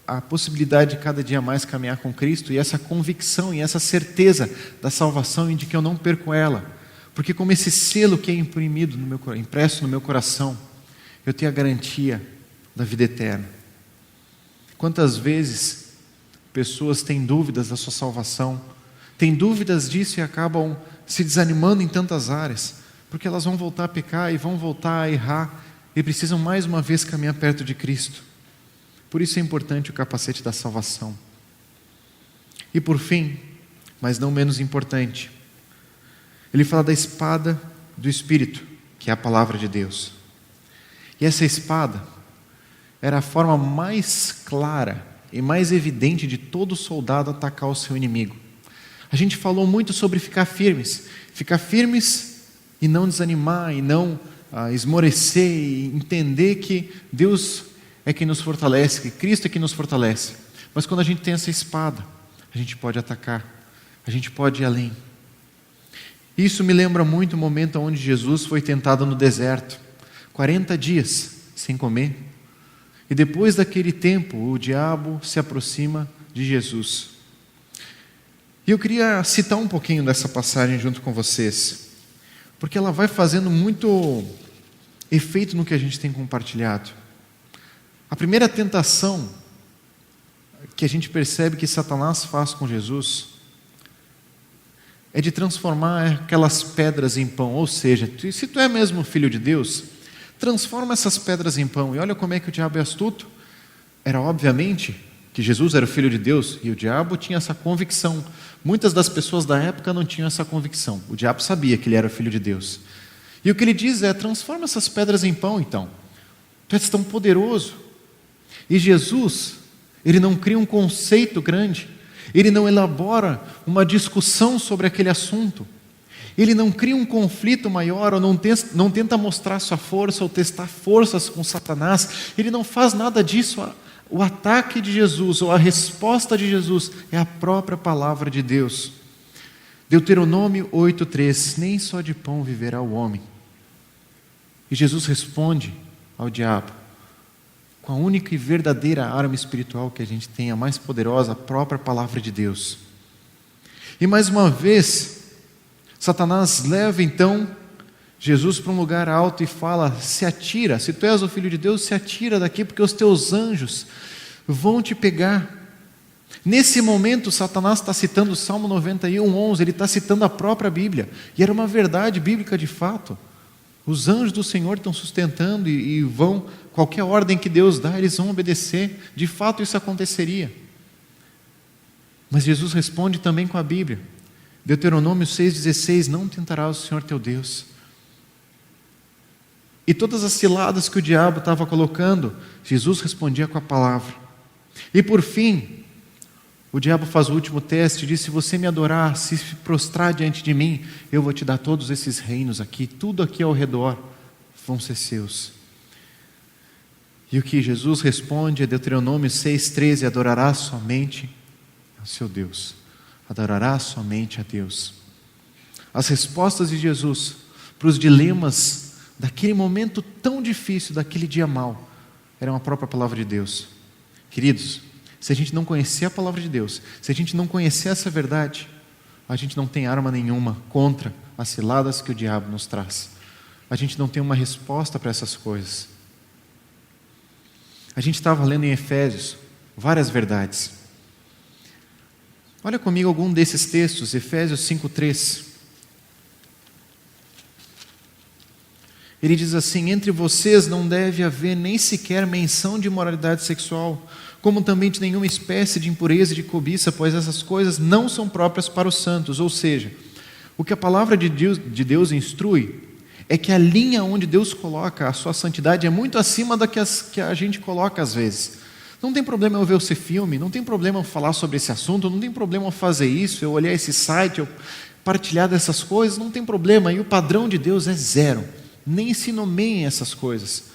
A: a possibilidade de cada dia mais caminhar com Cristo, e essa convicção e essa certeza da salvação e de que eu não perco ela. Porque como esse selo que é impresso no meu coração, eu tenho a garantia da vida eterna. Quantas vezes pessoas têm dúvidas da sua salvação, têm dúvidas disso e acabam se desanimando em tantas áreas, porque elas vão voltar a pecar e vão voltar a errar e precisam mais uma vez caminhar perto de Cristo. Por isso é importante o capacete da salvação. E por fim, mas não menos importante, ele fala da espada do Espírito, que é a palavra de Deus. E essa espada era a forma mais clara e mais evidente de todo soldado atacar o seu inimigo. A gente falou muito sobre ficar firmes e não desanimar, e não esmorecer, e entender que Deus é quem nos fortalece, que Cristo é quem nos fortalece. Mas quando a gente tem essa espada, a gente pode atacar, a gente pode ir além. Isso me lembra muito o momento onde Jesus foi tentado no deserto, 40 dias sem comer, e depois daquele tempo o diabo se aproxima de Jesus. E eu queria citar um pouquinho dessa passagem junto com vocês, porque ela vai fazendo muito efeito no que a gente tem compartilhado. A primeira tentação que a gente percebe que Satanás faz com Jesus é de transformar aquelas pedras em pão. Ou seja, se tu é mesmo filho de Deus, transforma essas pedras em pão. E olha como é que o diabo é astuto. Era obviamente que Jesus era o filho de Deus, e o diabo tinha essa convicção. Muitas das pessoas da época não tinham essa convicção. O diabo sabia que ele era o filho de Deus. E o que ele diz é: transforma essas pedras em pão, então. Tu és tão poderoso. E Jesus, ele não cria um conceito grande, ele não elabora uma discussão sobre aquele assunto, ele não cria um conflito maior, ou não tenta mostrar sua força ou testar forças com Satanás, ele não faz nada disso. O ataque de Jesus, ou a resposta de Jesus, é a própria palavra de Deus. Deuteronômio 8:3, nem só de pão viverá o homem. E Jesus responde ao diabo com a única e verdadeira arma espiritual que a gente tem, a mais poderosa, a própria palavra de Deus. E mais uma vez, Satanás leva então Jesus para um lugar alto e fala: se atira, se tu és o Filho de Deus, se atira daqui, porque os teus anjos vão te pegar. Nesse momento, Satanás está citando o Salmo 91:11, ele está citando a própria Bíblia, e era uma verdade bíblica de fato. Os anjos do Senhor estão sustentando e vão, qualquer ordem que Deus dá, eles vão obedecer. De fato isso aconteceria. Mas Jesus responde também com a Bíblia. Deuteronômio 6:16, não tentarás o Senhor teu Deus. E todas as ciladas que o diabo estava colocando, Jesus respondia com a palavra. E por fim, o diabo faz o último teste e diz: se você me adorar, se prostrar diante de mim, eu vou te dar todos esses reinos aqui, tudo aqui ao redor vão ser seus. E o que Jesus responde é Deuteronômio 6:13, adorarás somente ao seu Deus, adorarás somente a Deus. As respostas de Jesus para os dilemas daquele momento tão difícil, daquele dia mau, eram a própria palavra de Deus. Queridos, se a gente não conhecer a palavra de Deus, se a gente não conhecer essa verdade, a gente não tem arma nenhuma contra as ciladas que o diabo nos traz. A gente não tem uma resposta para essas coisas. A gente estava lendo em Efésios várias verdades. Olha comigo algum desses textos, Efésios 5:3. Ele diz assim: entre vocês não deve haver nem sequer menção de imoralidade sexual, como também de nenhuma espécie de impureza e de cobiça, pois essas coisas não são próprias para os santos. Ou seja, o que a palavra de Deus instrui é que a linha onde Deus coloca a sua santidade é muito acima da que a gente coloca às vezes. Não tem problema eu ver esse filme, não tem problema eu falar sobre esse assunto, não tem problema eu fazer isso, eu olhar esse site, eu partilhar dessas coisas, não tem problema. E o padrão de Deus é zero. nem se nomeiem essas coisas.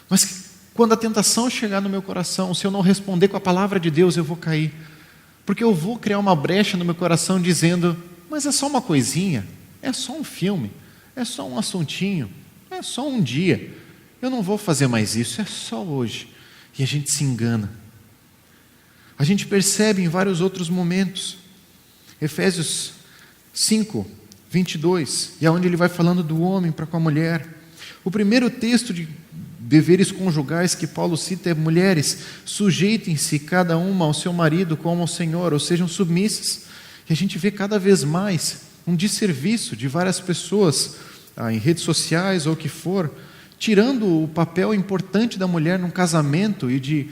A: Mas quando a tentação chegar no meu coração, se eu não responder com a palavra de Deus, eu vou cair. Porque eu vou criar uma brecha no meu coração dizendo, mas é só uma coisinha, é só um filme, é só um assuntinho, é só um dia. Eu não vou fazer mais isso, é só hoje. E a gente se engana. A gente percebe em vários outros momentos. Efésios 5, 22, e é onde ele vai falando do homem para com a mulher. O primeiro texto de deveres conjugais que Paulo cita é: mulheres, sujeitem-se cada uma ao seu marido como ao Senhor, ou sejam submissas. E a gente vê cada vez mais um desserviço de várias pessoas em redes sociais ou o que for, tirando o papel importante da mulher num casamento e de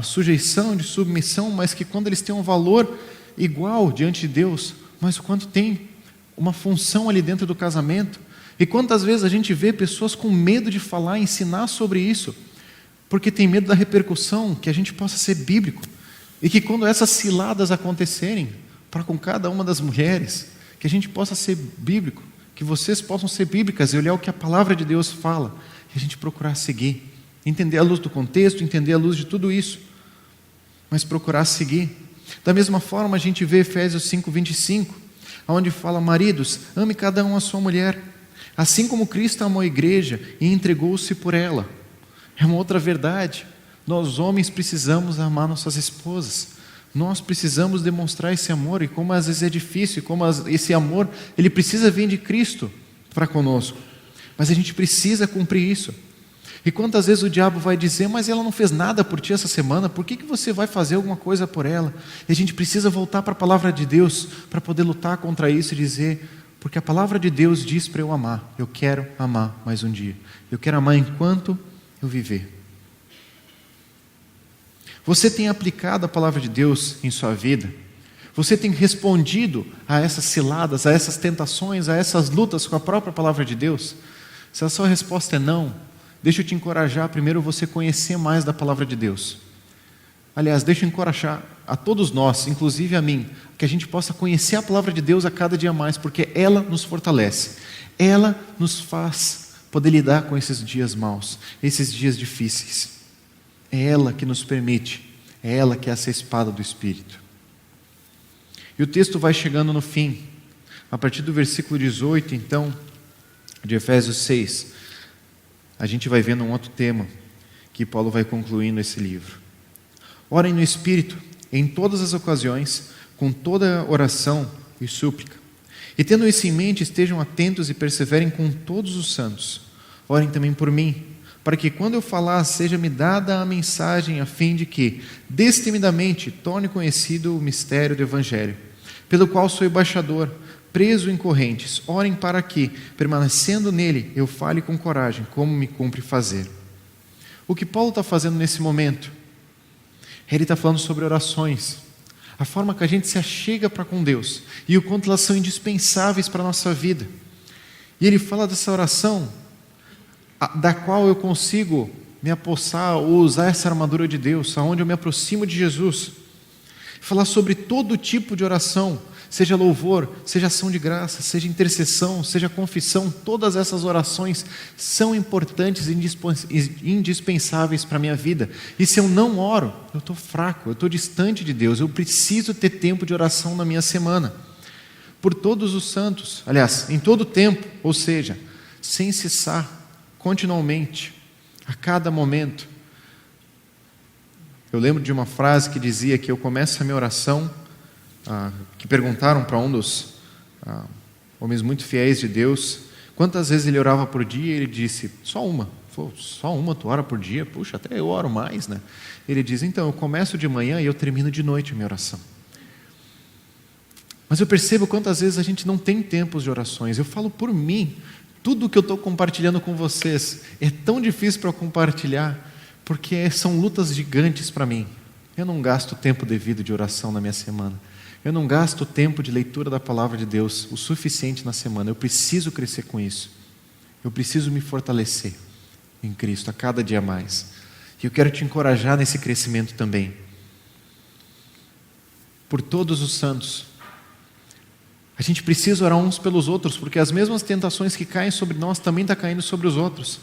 A: sujeição, de submissão, mas que quando eles têm um valor igual diante de Deus, mas quando tem uma função ali dentro do casamento. E quantas vezes a gente vê pessoas com medo de falar, ensinar sobre isso, porque tem medo da repercussão, que a gente possa ser bíblico, e que quando essas ciladas acontecerem, para com cada uma das mulheres, que a gente possa ser bíblico, que vocês possam ser bíblicas e olhar o que a palavra de Deus fala, e a gente procurar seguir, entender a luz do contexto, entender a luz de tudo isso, mas procurar seguir. Da mesma forma a gente vê Efésios 5, 25, onde fala: maridos, ame cada um a sua mulher, assim como Cristo amou a igreja e entregou-se por ela. É uma outra verdade. Nós homens precisamos amar nossas esposas. Nós precisamos demonstrar esse amor, e como às vezes é difícil, e como esse amor, ele precisa vir de Cristo para conosco. Mas a gente precisa cumprir isso. E quantas vezes o diabo vai dizer: mas ela não fez nada por ti essa semana, por que você vai fazer alguma coisa por ela? E a gente precisa voltar para a palavra de Deus, para poder lutar contra isso e dizer: porque a palavra de Deus diz para eu amar, eu quero amar mais um dia, eu quero amar enquanto eu viver. Você tem aplicado a palavra de Deus em sua vida? Você tem respondido a essas ciladas, a essas tentações, a essas lutas com a própria palavra de Deus? Se a sua resposta é não, deixa eu te encorajar primeiro você conhecer mais da palavra de Deus. Aliás, deixa eu encorajar a todos nós, inclusive a mim, que a gente possa conhecer a palavra de Deus a cada dia mais, porque ela nos fortalece, ela nos faz poder lidar com esses dias maus, esses dias difíceis. É ela que nos permite, é ela que é essa espada do Espírito. E o texto vai chegando no fim, a partir do versículo 18, então, de Efésios 6, a gente vai vendo um outro tema, que Paulo vai concluindo esse livro. Orem no Espírito, em todas as ocasiões, com toda oração e súplica. E tendo isso em mente, estejam atentos e perseverem com todos os santos. Orem também por mim, para que quando eu falar, seja-me dada a mensagem, a fim de que, destemidamente, torne conhecido o mistério do Evangelho, pelo qual sou embaixador, preso em correntes. Orem para que, permanecendo nele, eu fale com coragem, como me cumpre fazer. O que Paulo está fazendo nesse momento? Ele está falando sobre orações, a forma que a gente se achega para com Deus, e o quanto elas são indispensáveis para a nossa vida. E ele fala dessa oração, da qual eu consigo me apossar ou usar essa armadura de Deus, aonde eu me aproximo de Jesus. Falar sobre todo tipo de oração, seja louvor, seja ação de graça, seja intercessão, seja confissão, todas essas orações são importantes e indispensáveis para a minha vida. E se eu não oro, eu estou fraco, eu estou distante de Deus, eu preciso ter tempo de oração na minha semana. Por todos os santos, aliás, em todo tempo, ou seja, sem cessar, continuamente, a cada momento. Eu lembro de uma frase que dizia que eu começo a minha oração, que perguntaram para um dos homens muito fiéis de Deus, quantas vezes ele orava por dia, e ele disse: só uma. Só uma tu ora por dia? Puxa, até eu oro mais, né? Ele diz: então, eu começo de manhã e eu termino de noite a minha oração. Mas eu percebo quantas vezes a gente não tem tempos de orações. Eu falo por mim, tudo que eu estou compartilhando com vocês é tão difícil para eu compartilhar, porque são lutas gigantes para mim. Eu não gasto tempo devido de oração na minha semana. Eu não gasto tempo de leitura da palavra de Deus o suficiente na semana. Eu preciso crescer com isso. Eu preciso me fortalecer em Cristo a cada dia mais. E eu quero te encorajar nesse crescimento também. Por todos os santos. A gente precisa orar uns pelos outros, porque as mesmas tentações que caem sobre nós também estão caindo sobre os outros.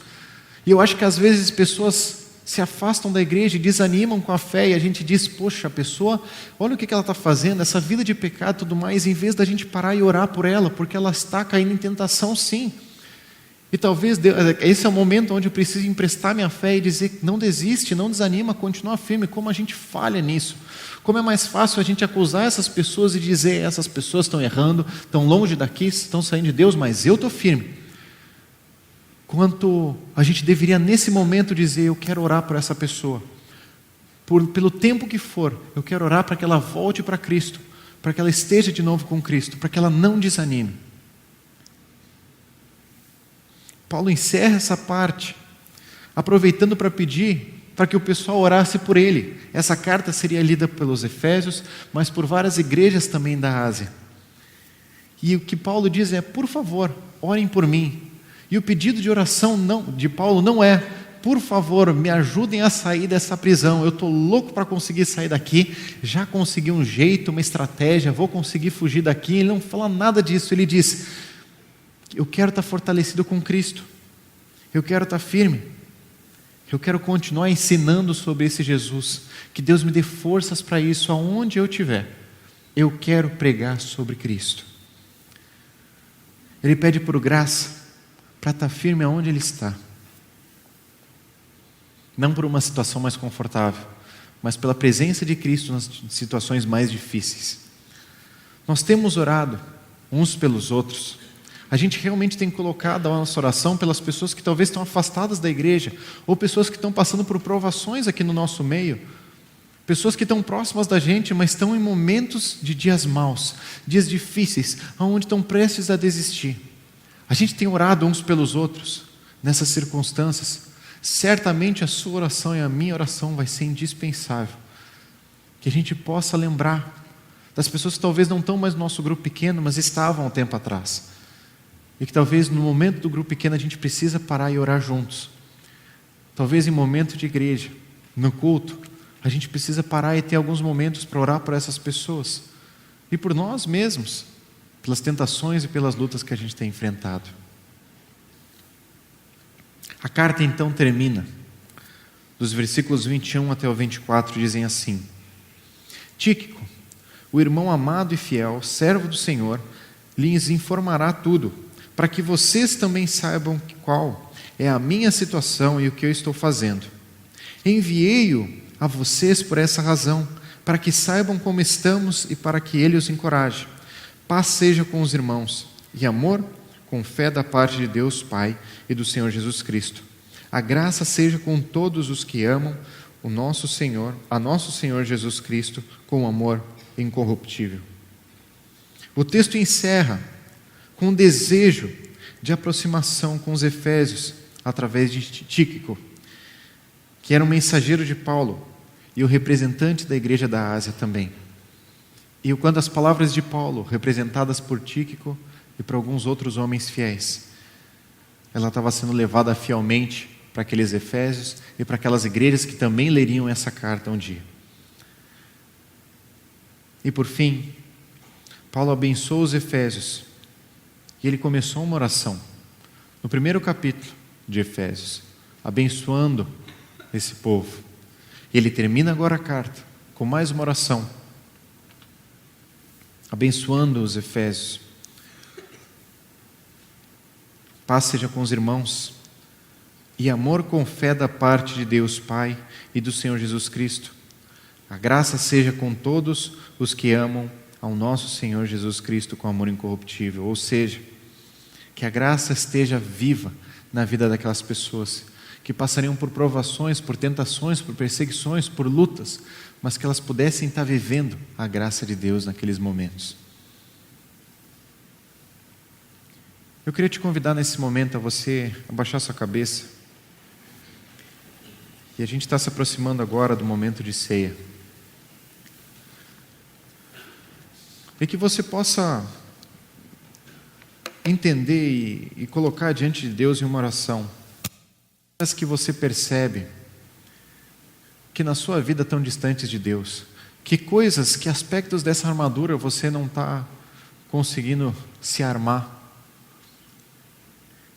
A: E eu acho que às vezes pessoas se afastam da igreja e desanimam com a fé, e a gente diz, poxa, a pessoa, olha o que ela está fazendo, essa vida de pecado e tudo mais, em vez da gente parar e orar por ela, porque ela está caindo em tentação sim. E talvez esse é o momento onde eu preciso emprestar minha fé e dizer, não desiste, não desanima, continua firme. Como a gente falha nisso, como é mais fácil a gente acusar essas pessoas e dizer, essas pessoas estão errando, estão longe daqui, estão saindo de Deus, mas eu estou firme. Quanto a gente deveria nesse momento dizer, eu quero orar por essa pessoa, pelo tempo que for, eu quero orar para que ela volte para Cristo, para que ela esteja de novo com Cristo, para que ela não desanime. Paulo encerra essa parte, aproveitando para pedir para que o pessoal orasse por ele. Essa carta seria lida pelos Efésios, mas por várias igrejas também da Ásia. E o que Paulo diz é, por favor, orem por mim. E o pedido de oração de Paulo não é, por favor, me ajudem a sair dessa prisão, eu estou louco para conseguir sair daqui, já consegui um jeito, uma estratégia, vou conseguir fugir daqui. Ele não fala nada disso, ele diz, eu quero estar fortalecido com Cristo, eu quero estar firme, eu quero continuar ensinando sobre esse Jesus, que Deus me dê forças para isso, aonde eu estiver, eu quero pregar sobre Cristo. Ele pede por graça, para estar firme aonde ele está, não por uma situação mais confortável, mas pela presença de Cristo nas situações mais difíceis. Nós temos orado uns pelos outros, a gente realmente tem colocado a nossa oração pelas pessoas que talvez estão afastadas da igreja, ou pessoas que estão passando por provações aqui no nosso meio, pessoas que estão próximas da gente, mas estão em momentos de dias maus, dias difíceis, onde estão prestes a desistir. A gente tem orado uns pelos outros nessas circunstâncias. Certamente a sua oração e a minha oração vai ser indispensável. Que a gente possa lembrar das pessoas que talvez não estão mais no nosso grupo pequeno, mas estavam há um tempo atrás. E que talvez no momento do grupo pequeno a gente precisa parar e orar juntos. Talvez em momento de igreja, no culto, a gente precisa parar e ter alguns momentos para orar por essas pessoas. E por nós mesmos, pelas tentações e pelas lutas que a gente tem enfrentado. A carta então termina, dos versículos 21 até o 24, dizem assim: Tíquico, o irmão amado e fiel, servo do Senhor, lhes informará tudo, para que vocês também saibam qual é a minha situação e o que eu estou fazendo. Enviei-o a vocês por essa razão, para que saibam como estamos e para que ele os encoraje. Paz seja com os irmãos, e amor com fé da parte de Deus Pai e do Senhor Jesus Cristo. A graça seja com todos os que amam a nosso Senhor Jesus Cristo, com amor incorruptível. O texto encerra com um desejo de aproximação com os Efésios, através de Tíquico, que era um mensageiro de Paulo, e o representante da igreja da Ásia também. E quando as palavras de Paulo, representadas por Tíquico e por alguns outros homens fiéis, ela estava sendo levada fielmente para aqueles Efésios e para aquelas igrejas que também leriam essa carta um dia. E por fim, Paulo abençoou os Efésios e ele começou uma oração no primeiro capítulo de Efésios, abençoando esse povo. E ele termina agora a carta com mais uma oração, abençoando os Efésios. Paz seja com os irmãos, e amor com fé da parte de Deus Pai e do Senhor Jesus Cristo. A graça seja com todos os que amam ao nosso Senhor Jesus Cristo com amor incorruptível. Ou seja, que a graça esteja viva na vida daquelas pessoas que passariam por provações, por tentações, por perseguições, por lutas, mas que elas pudessem estar vivendo a graça de Deus naqueles momentos. Eu queria te convidar nesse momento a você abaixar sua cabeça. E a gente está se aproximando agora do momento de ceia. E que você possa entender e colocar diante de Deus em uma oração as que você percebe que na sua vida estão distantes de Deus, que coisas, que aspectos dessa armadura você não está conseguindo se armar?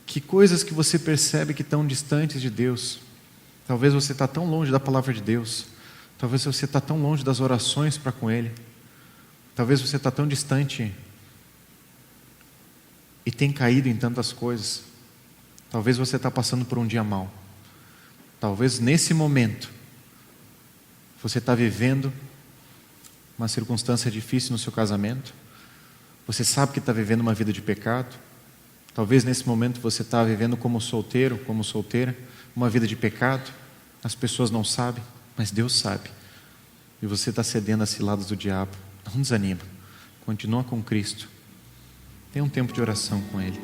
A: Que coisas que você percebe que estão distantes de Deus? Talvez você está tão longe da palavra de Deus. Talvez você está tão longe das orações para com Ele. Talvez você está tão distante e tem caído em tantas coisas. Talvez você está passando por um dia mau. Talvez nesse momento você está vivendo uma circunstância difícil no seu casamento. Você sabe que está vivendo uma vida de pecado. Talvez nesse momento você está vivendo como solteiro, como solteira, uma vida de pecado. As pessoas não sabem, mas Deus sabe. E você está cedendo às ciladas do diabo. Não desanima. Continua com Cristo. Tenha um tempo de oração com Ele.